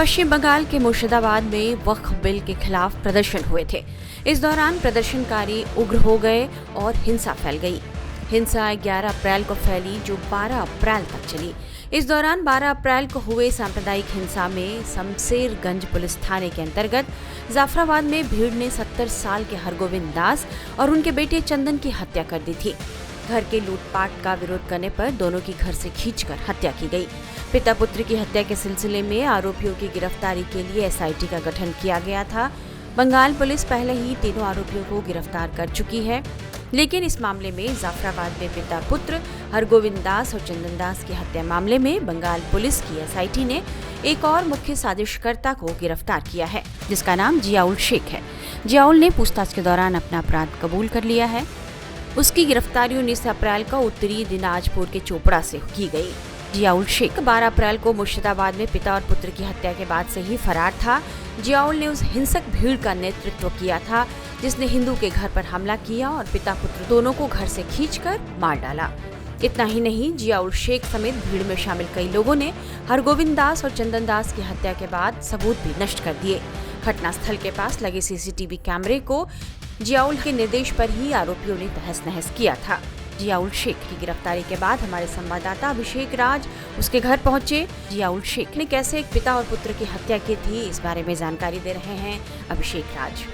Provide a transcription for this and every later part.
पश्चिम बंगाल के मुर्शिदाबाद में वक्फ बिल के खिलाफ प्रदर्शन हुए थे। इस दौरान प्रदर्शनकारी उग्र हो गए और हिंसा फैल गई। हिंसा 11 अप्रैल को फैली जो 12 अप्रैल तक चली। इस दौरान 12 अप्रैल को हुए सांप्रदायिक हिंसा में शमशेरगंज पुलिस थाने के अंतर्गत जाफराबाद में भीड़ ने 70 साल के हरगोविंद दास और उनके बेटे चंदन की हत्या कर दी थी। घर के लूटपाट का विरोध करने पर दोनों की घर से खींचकर हत्या की गई। पिता पुत्र की हत्या के सिलसिले में आरोपियों की गिरफ्तारी के लिए एसआईटी का गठन किया गया था। बंगाल पुलिस पहले ही तीनों आरोपियों को गिरफ्तार कर चुकी है, लेकिन इस मामले में जाफराबाद में पिता पुत्र हरगोविंद दास और चंदन दास की हत्या मामले में बंगाल पुलिस की एसआईटी ने एक और मुख्य साजिशकर्ता को गिरफ्तार किया है, जिसका नाम जियाउल शेख है। जियाउल ने पूछताछ के दौरान अपना अपराध कबूल कर लिया है। उसकी गिरफ्तारी 19 अप्रैल को उत्तरी दिनाजपुर के चोपड़ा से की गई। जियाउल शेख 12 अप्रैल को मुर्शिदाबाद में पिता और पुत्र की हत्या के बाद से ही फरार था। जियाउल ने उस हिंसक भीड़ का नेतृत्व किया था जिसने हिंदू के घर पर हमला किया और पिता पुत्र दोनों को घर से खींचकर मार डाला। इतना ही नहीं, जियाउल शेख समेत भीड़ में शामिल कई लोगों ने हरगोविंद दास और चंदन दास की हत्या के बाद सबूत भी नष्ट कर दिए। घटनास्थल के पास लगे सीसीटीवी कैमरे को जियाउल के निर्देश पर ही आरोपियों ने तहस नहस किया था। जियाउल शेख की गिरफ्तारी के बाद हमारे संवाददाता अभिषेक राज उसके घर पहुंचे। जियाउल शेख ने कैसे एक पिता और पुत्र की हत्या की थी, इस बारे में जानकारी दे रहे हैं अभिषेक राज।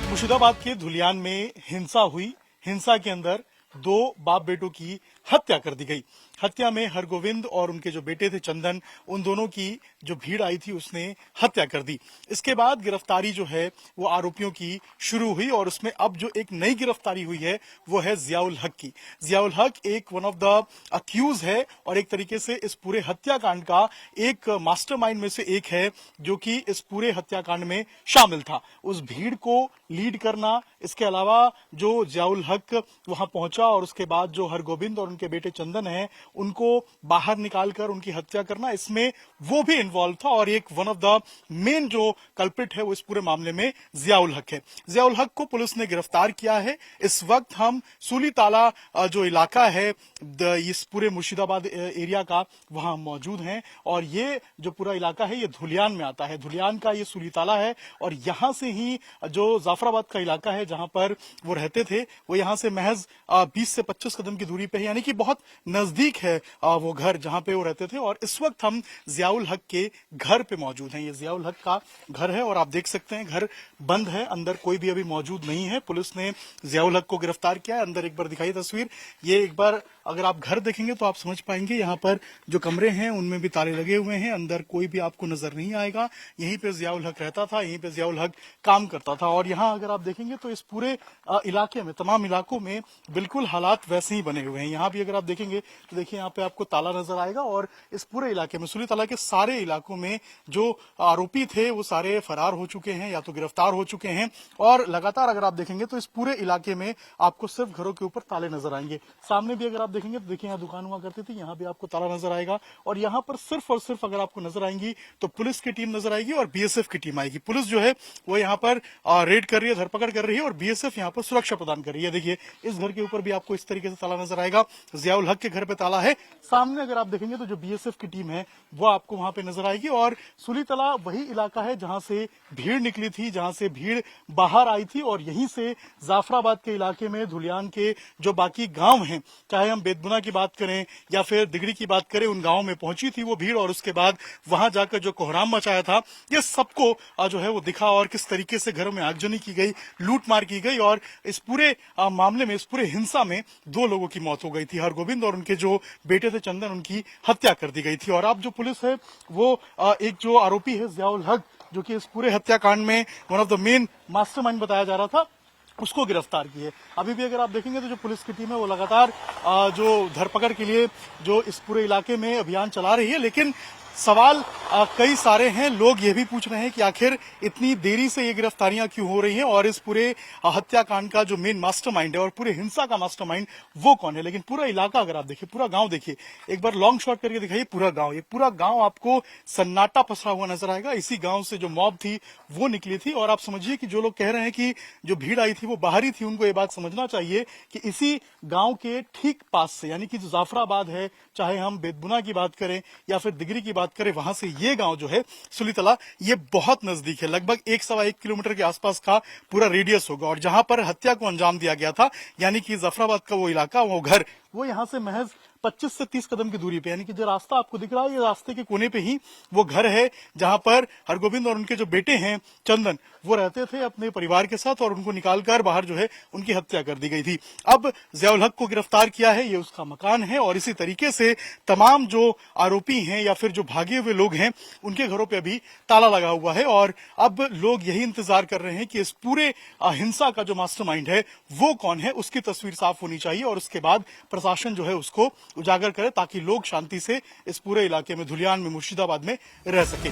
मुर्शिदाबाद के धुलियान में हिंसा हुई। हिंसा के अंदर 2 बाप बेटों की हत्या कर दी गई। हत्या में हरगोविंद और उनके जो बेटे थे चंदन, उन दोनों की जो भीड़ आई थी उसने हत्या कर दी। इसके बाद गिरफ्तारी जो है वो आरोपियों की शुरू हुई और उसमें अब जो एक नई गिरफ्तारी हुई है वो है जियाउल हक की। जियाउल हक एक वन ऑफ द अक्यूज है और एक तरीके से इस पूरे हत्याकांड का एक मास्टरमाइंड में से एक है जो कि इस पूरे हत्याकांड में शामिल था। उस भीड़ को लीड करना, इसके अलावा जो जियाउल हक वहां पहुंचा और उसके बाद जो हरगोविंद और उनके बेटे चंदन है उनको बाहर निकालकर उनकी हत्या करना, इसमें वो भी इन्वॉल्व था और एक वन ऑफ द मेन जो कल्प्रिट है वो इस पूरे मामले में जियाउल हक है। जियाउल हक को पुलिस ने गिरफ्तार किया है। इस वक्त हम सूली ताला जो इलाका है इस पूरे मुर्शिदाबाद एरिया का, वहां मौजूद हैं और ये जो पूरा इलाका है ये धुलियान में आता है। धुलियान का ये सूली ताला है और यहां से ही जो जाफराबाद का इलाका है जहां पर वो रहते थे, वो यहां से महज 20 से 25 कदम की दूरी पे है, यानी कि बहुत नजदीक है वो घर जहां पे वो रहते थे। और इस वक्त हम जियाउल हक के घर पे मौजूद हैं। ये जियाउल हक का घर है और आप देख सकते हैं घर बंद है, अंदर कोई भी अभी मौजूद नहीं है। पुलिस ने जियाउल हक को गिरफ्तार किया है। अंदर एक बार दिखाई तस्वीर, ये एक बार अगर आप घर देखेंगे तो आप समझ पाएंगे यहाँ पर जो कमरे हैं उनमें भी ताले लगे हुए हैं, अंदर कोई भी आपको नजर नहीं आएगा। यहीं पे जियाउल हक रहता था, यहीं पे जियाउल हक काम करता था और यहाँ अगर आप देखेंगे तो इस पूरे इलाके में, तमाम इलाकों में बिल्कुल हालात वैसे ही बने हुए हैं। यहाँ भी अगर आप देखेंगे तो देखिए यहाँ पे आपको ताला नजर आएगा और इस पूरे इलाके में, सूली ताला के सारे इलाकों में जो आरोपी थे वो सारे फरार हो चुके हैं या तो गिरफ्तार हो चुके हैं और लगातार अगर आप देखेंगे तो इस पूरे इलाके में आपको सिर्फ घरों के ऊपर ताले नजर आएंगे। सामने भी अगर आप देखेंगे तो देखिए यहाँ दुकान हुआ करती थी, यहाँ भी आपको ताला नजर आएगा और यहाँ पर सिर्फ और सिर्फ अगर आपको नजर आएंगी तो पुलिस की टीम नजर आएगी और बीएसएफ की टीम आएगी। पुलिस जो है वो यहाँ पर रेड कर रही है, धरपकड़ कर रही है और बीएसएफ यहाँ पर सुरक्षा प्रदान कर रही है। देखिए इस घर के ऊपर भी आपको इस तरीके से ताला नजर आएगा। जियाउल हक के घर पे ताला है। सामने अगर आप देखेंगे तो जो बीएसएफ की टीम है वो आपको वहां पे नजर आएगी और सूली ताला वही इलाका है जहां से भीड़ निकली थी, जहां से भीड़ बाहर आई थी और यहीं से जाफराबाद के इलाके में धुलियान के जो बाकी गांव हैं, चाहे हम बेदबुना की बात करें या फिर दिगड़ी की बात करें, उन गांवों में पहुंची थी वो भीड़ और उसके बाद वहां जाकर जो कोहराम मचाया था ये सबको जो है वो दिखा और किस तरीके से घरों में आगजनी की गई, लूटमार की गई और इस पूरे मामले में, इस पूरे हिंसा में 2 लोगों की मौत हो गई थी। हरगोविंद और उनके जो बेटे थे चंदन, उनकी हत्या कर दी गई थी और अब जो पुलिस है वो एक जो आरोपी है जियाउल हक, जो कि इस पूरे हत्याकांड में one of the main mastermind बताया जा रहा था, उसको गिरफ्तार किए। अभी भी अगर आप देखेंगे तो जो पुलिस की टीम है वो लगातार जो धरपकड़ के लिए जो इस पूरे इलाके में अभियान चला रही है, लेकिन सवाल कई सारे हैं। लोग ये भी पूछ रहे हैं कि आखिर इतनी देरी से ये गिरफ्तारियां क्यों हो रही हैं और इस पूरे हत्याकांड का जो मेन मास्टरमाइंड है और पूरे हिंसा का मास्टरमाइंड वो कौन है। लेकिन पूरा इलाका अगर आप देखिए, पूरा गांव देखिए, एक बार लॉन्ग शॉट करके दिखाइए पूरा गांव, ये पूरा गांव आपको सन्नाटा पसरा हुआ नजर आएगा। इसी गांव से जो मॉब थी वो निकली थी और आप समझिए कि जो लोग कह रहे हैं कि जो भीड़ आई थी वो बाहरी थी, उनको ये बात समझना चाहिए कि इसी गांव के ठीक पास से, यानी कि जो जाफराबाद है, चाहे हम बेदबुना की बात करें या फिर दिगरी की बात करें, वहां से ये गांव जो है सुलीतला, ये बहुत नजदीक है। लगभग 1-1.25 किलोमीटर के आसपास का पूरा रेडियस होगा और जहां पर हत्या को अंजाम दिया गया था, यानी कि जाफराबाद का वो इलाका, वो घर, वो यहां से महज 25 से 30 कदम की दूरी पे, यानी कि जो रास्ता आपको दिख रहा है, ये रास्ते के कोने पे ही वो घर है जहां पर हरगोविंद और उनके जो बेटे हैं चंदन, वो रहते थे अपने परिवार के साथ और उनको निकालकर बाहर जो है उनकी हत्या कर दी गई थी। अब ज़ियाउल हक को गिरफ्तार किया है, ये उसका मकान है और इसी तरीके से तमाम जो आरोपी हैं या फिर जो भागे हुए लोग हैं उनके घरों पे अभी ताला लगा हुआ है और अब लोग यही इंतजार कर रहे हैं कि इस पूरे हिंसा का जो मास्टरमाइंड है वो कौन है, उसकी तस्वीर साफ होनी चाहिए और उसके बाद प्रशासन जो है उसको उजागर करे ताकि लोग शांति से इस पूरे इलाके में, धुलियान में, मुर्शिदाबाद में रह सके।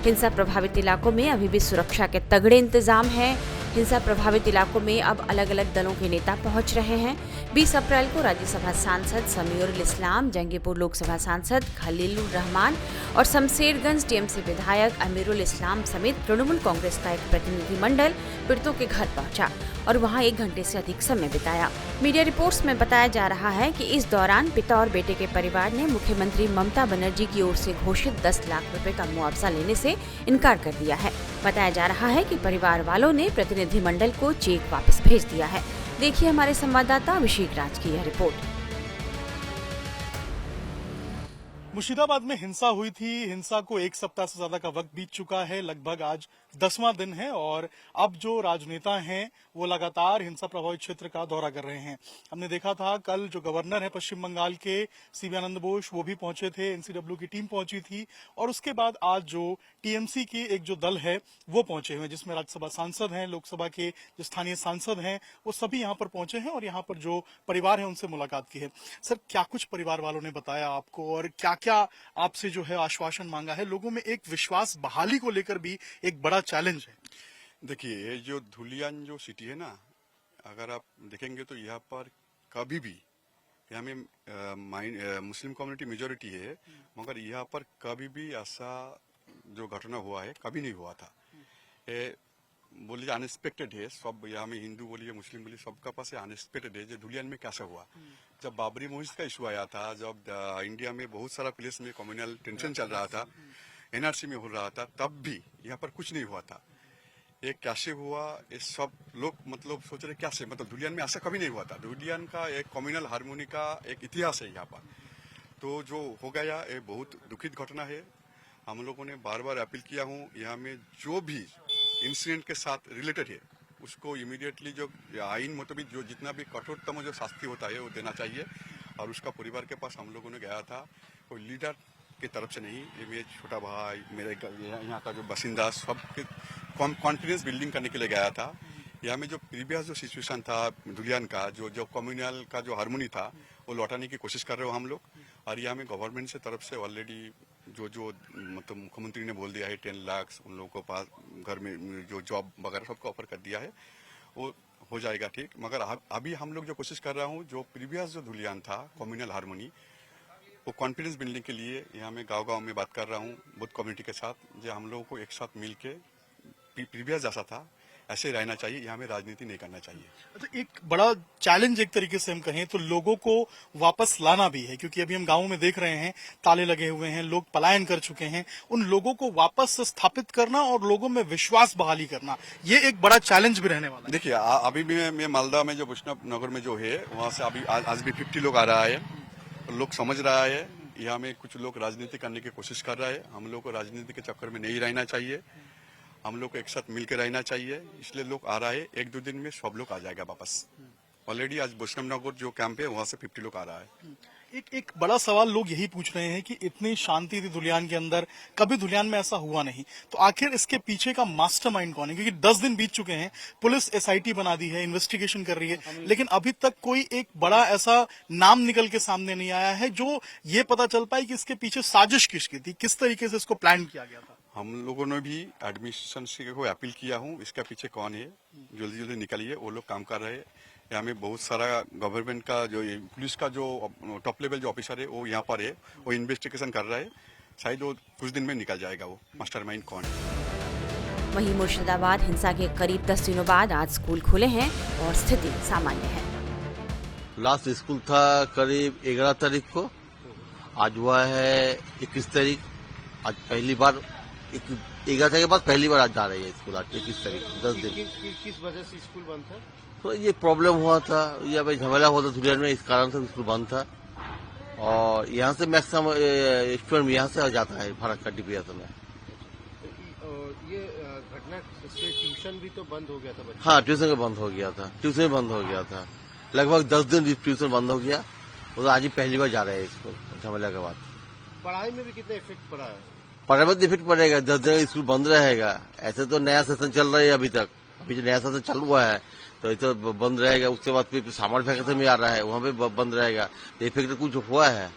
हिंसा प्रभावित इलाकों में अभी भी सुरक्षा के तगड़े इंतजाम हैं। हिंसा प्रभावित इलाकों में अब अलग अलग दलों के नेता पहुंच रहे हैं। 20 अप्रैल को राज्यसभा सांसद समीउल इस्लाम, जंगीपुर लोकसभा सांसद खलीलुर रहमान और शमशेरगंज टीएमसी विधायक अमीरुल इस्लाम समेत तृणमूल कांग्रेस का एक प्रतिनिधिमंडल पीड़ितों के घर पहुंचा और वहां 1 घंटे से अधिक समय बिताया। मीडिया रिपोर्ट्स में बताया जा रहा है कि इस दौरान पिता और बेटे के परिवार ने मुख्यमंत्री ममता बनर्जी की ओर से घोषित 10 लाख रुपए का मुआवजा लेने से इनकार कर दिया है। बताया जा रहा है कि परिवार वालों ने प्रतिनिधिमंडल को चेक वापस भेज दिया है। देखिए हमारे संवाददाता अभिषेक राज की यह रिपोर्ट। मुर्शिदाबाद में हिंसा हुई थी। हिंसा को 1 सप्ताह से ज्यादा का वक्त बीत चुका है, लगभग आज 10वां दिन है और अब जो राजनेता हैं वो लगातार हिंसा प्रभावित क्षेत्र का दौरा कर रहे हैं। हमने देखा था कल जो गवर्नर है पश्चिम बंगाल के सीवी आनंद बोस, वो भी पहुंचे थे, एनसीडब्ल्यू की टीम पहुंची थी और उसके बाद आज जो टीएमसी की एक जो दल है वो पहुंचे हुए हैं, जिसमें राज्यसभा सांसद हैं, लोकसभा के जो स्थानीय सांसद हैं, वो सभी यहाँ पर पहुंचे हैं और यहाँ पर जो परिवार है उनसे मुलाकात की है। सर, क्या कुछ परिवार वालों ने बताया आपको और क्या क्या आपसे जो है आश्वासन मांगा है? लोगों में एक विश्वास बहाली को लेकर भी एक बड़ा चैलेंज है। देखिए, ये जो धुलियान जो सिटी है ना, अगर आप देखेंगे तो यहाँ पर कभी भी, यहाँ में मुस्लिम कम्युनिटी मेजोरिटी है, मगर यहाँ पर कभी भी ऐसा जो घटना हुआ है कभी नहीं हुआ था। ये बोलिए अनएक्सपेक्टेड है। सब यहाँ में हिंदू बोलिए मुस्लिम बोलिए सबका पास अनएक्सपेक्टेड है। जो धुलियान में कैसा हुआ, जब बाबरी मस्जिद का इशू आया था, जब इंडिया में बहुत सारा प्लेस में कम्युनल टेंशन चल रहा था, एनआरसी में हो रहा था, तब भी यहाँ पर कुछ नहीं हुआ था। ये कैसे हुआ, ये सब लोग मतलब सोच रहे कैसे, मतलब धुलियान में ऐसा कभी नहीं हुआ था। धुलियान का एक कम्युनल हार्मोनी का एक इतिहास है यहाँ पर। तो जो हो गया ये बहुत दुखित घटना है। हम लोगों ने बार बार अपील किया हूँ, यहाँ में जो भी इंसिडेंट के साथ रिलेटेड है उसको इमीडिएटली जो आइन मुताबिक जो जितना भी कठोरतम जो शास्ति होता है वो देना चाहिए। और उसका परिवार के पास हम लोगों ने गया था, कोई लीडर की तरफ से नहीं, ये मेरे छोटा भाई, मेरे यहाँ का जो बासिंदा, सब कॉन्फिडेंस बिल्डिंग करने के लिए गया था। यहाँ में जो प्रीवियस जो सिचुएशन था धुलियान का, जो कम्युनल का जो हार्मोनी था, वो लौटाने की कोशिश कर रहे हो हम लोग। और यहाँ में गवर्नमेंट से तरफ से ऑलरेडी जो मतलब मुख्यमंत्री ने बोल दिया है 10 लाख उन लोगों को पास घर में जो जॉब वगैरह सबको ऑफर कर दिया है, वो हो जाएगा ठीक। मगर अभी हम लोग जो कोशिश कर रहा हूँ, जो प्रीवियस जो धुलियान था कम्युनल हार्मोनी, वो कॉन्फिडेंस बिल्डिंग के लिए यहाँ में गांव-गांव में बात कर रहा हूँ बुद्ध कम्युनिटी के साथ, जो हम लोगों को एक साथ मिल के प्रीवियस जैसा था ऐसे रहना चाहिए, यहाँ में राजनीति नहीं करना चाहिए। तो एक बड़ा चैलेंज एक तरीके से हम कहें तो लोगों को वापस लाना भी है, क्योंकि अभी हम गांवों में देख रहे हैं ताले लगे हुए हैं, लोग पलायन कर चुके हैं। उन लोगों को वापस स्थापित करना और लोगों में विश्वास बहाली करना, ये एक बड़ा चैलेंज भी रहने वाला है। देखिए, अभी भी मैं मालदा में जो वैष्णव नगर में जो है वहाँ से अभी आज भी 50 लोग आ रहा है। लोग समझ रहा है, यहाँ में कुछ लोग राजनीति करने की कोशिश कर रहा है। हम लोग को राजनीति के चक्कर में नहीं रहना चाहिए, हम लोग को एक साथ मिलकर रहना चाहिए। इसलिए लोग आ रहा है, 1-2 दिन में सब लोग आ जाएगा वापस। ऑलरेडी आज वैष्णव नगर जो कैंप है वहाँ से 50 लोग आ रहा है। एक बड़ा सवाल लोग यही पूछ रहे हैं कि इतनी शांति थी धुलियान के अंदर, कभी धुलियान में ऐसा हुआ नहीं, तो आखिर इसके पीछे का मास्टरमाइंड कौन है? क्योंकि 10 दिन बीत चुके हैं, पुलिस एसआईटी बना दी है, इन्वेस्टिगेशन कर रही है, लेकिन अभी तक कोई एक बड़ा ऐसा नाम निकल के सामने नहीं आया है जो ये पता चल पाए कि इसके पीछे साजिश किसकी थी, किस तरीके से इसको प्लान किया गया था। हम लोगों ने भी एडमिनिस्ट्रेशन से को अपील किया हूँ, इसके पीछे कौन है जल्दी जल्दी निकलिए। वो लोग काम कर रहे हैं, यहाँ में बहुत सारा गवर्नमेंट का जो पुलिस का जो टॉप लेवल जो ऑफिसर है वो यहाँ पर है, वो इन्वेस्टिगेशन कर रहा है, शायद वो कुछ दिन में निकल जाएगा वो मास्टरमाइंड कौन है। वहीं मुर्शिदाबाद हिंसा के करीब 10 दिनों बाद आज स्कूल खुले हैं और स्थिति सामान्य है। लास्ट स्कूल था करीब 11 तारीख को, आज हुआ है 21 तारीख। आज पहली बार 11 तारीख के बाद पहली बार आज जा रही है स्कूल, आज 21 तारीख 10 दिन। किस वजह से स्कूल बंद था? तो ये प्रॉब्लम हुआ था, या भाई झमेला हुआ था धुलियान में, इस कारण से स्कूल बंद था। और यहाँ से मैक्सिमम स्टूडेंट यहाँ से जाता है फरक्का डीपीएस में। ये घटना से ट्यूशन भी तो बंद हो गया था बच्चे? हाँ, ट्यूशन बंद हो गया था, ट्यूशन बंद हो गया था, लगभग 10 दिन ट्यूशन बंद हो गया। तो आज ही पहली बार जा रहे हैं स्कूल झमेला के बाद। पढ़ाई में भी कितना इफेक्ट पड़ा है? पढ़ाई में इफेक्ट पड़ेगा, 10 दिन स्कूल बंद रहेगा। ऐसे तो नया सेशन चल रहा है अभी तक, अभी जो नया सेशन चालू हुआ है तो ये तो बंद रहेगा। उसके बाद फिर सामान्य वैकेशन में आ रहा है, वहाँ पे बंद रहेगा। तो इफेक्ट कुछ हुआ है,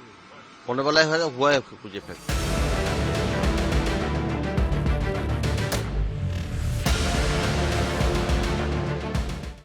होने वाला है, हुआ है कुछ इफेक्ट।